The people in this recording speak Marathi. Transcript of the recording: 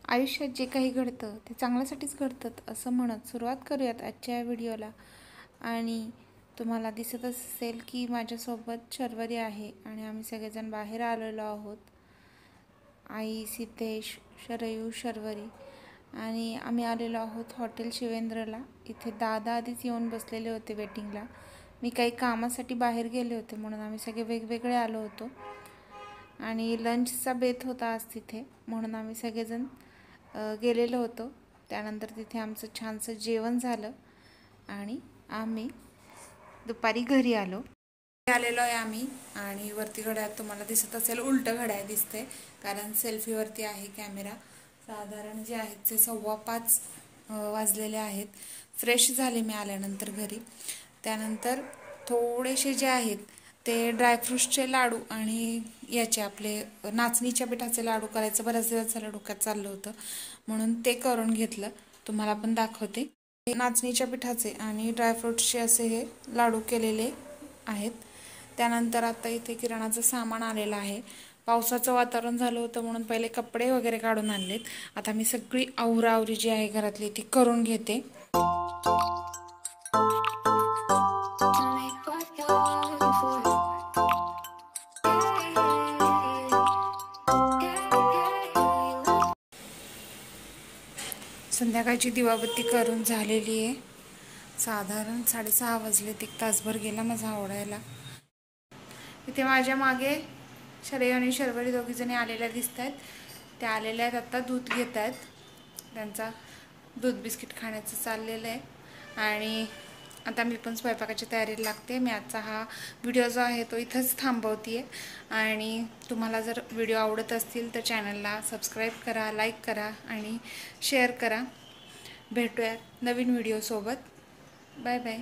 आयुष्यात जे काही घडतं ते चांगल्यासाठीच घडतं असं म्हणत सुरुवात करूयात आजच्या व्हिडिओला. आणि तुम्हाला दिसत असेल की माझ्यासोबत शर्वरी आहे आणि आम्ही सगळेजण बाहेर आलेलो आहोत. आई, सिद्धेश, शरयू, शर्वरी आणि आम्ही आलेलो आहोत हॉटेल शिवेंद्रला. इथे दादा आधीच येऊन बसलेले होते वेटिंगला. मी काही कामासाठी बाहेर गेले होते म्हणून आम्ही सगळे वेगवेगळे आलो होतो आणि लंचचा बेत होता आज तिथे, म्हणून आम्ही सगळेजण गेलेलो होतो. त्यानंतर तिथे आमचं छानसं जेवण झालं आणि आम्ही दुपारी घरी आलेलो आहे आम्ही. आणि वरती घड्याळ तुम्हाला दिसत असेल, उलटं घड्याळ दिसते कारण सेल्फीवरती आहे कॅमेरा. साधारण जे आहेत ते 5:15 वाजलेले आहेत. फ्रेश झाले मी आल्यानंतर घरी. त्यानंतर थोडेसे जे आहेत ते ड्रायफ्रूट्सचे लाडू आणि याचे आपले नाचणीच्या पिठाचे लाडू करायचं बऱ्याच दिवस झालं डोक्यात चाललं होतं, म्हणून ते करून घेतलं. तुम्हाला पण दाखवते. नाचणीच्या पिठाचे आणि ड्रायफ्रूट्सचे असे हे लाडू केलेले आहेत. त्यानंतर आता इथे किराणाचं सामान आलेलं आहे. पावसाचं वातावरण झालं होतं म्हणून पहिले कपडे वगैरे काढून आणलेत. आता मी सगळी आवराआवरी जी आहे घरातली ती करून घेते. संध्याकाळची दिवाबत्ती करून झालेली आहे. साधारण 6:30 वाजलेत. 1 तासभर गेला माझा आवडायला. इथे माझ्या मागे शरयू आणि शर्वरी दोघीजणी आलेल्या दिसत आहेत. त्या आलेल्या आहेत आता दूध घेत आहेत. त्यांचा दूध बिस्किट खाण्याचं चाललेलं आहे आणि आता मी पण स्वयंपाकाची तयारीला लागते. मी आजचा हा व्हिडिओ जो आहे तो इथंच थांबवते आहे. आणि तुम्हाला जर व्हिडिओ आवडत असतील तर चॅनलला सबस्क्राईब करा, लाईक करा आणि शेअर करा. भेटूयात नवीन व्हिडिओसोबत. Bye bye.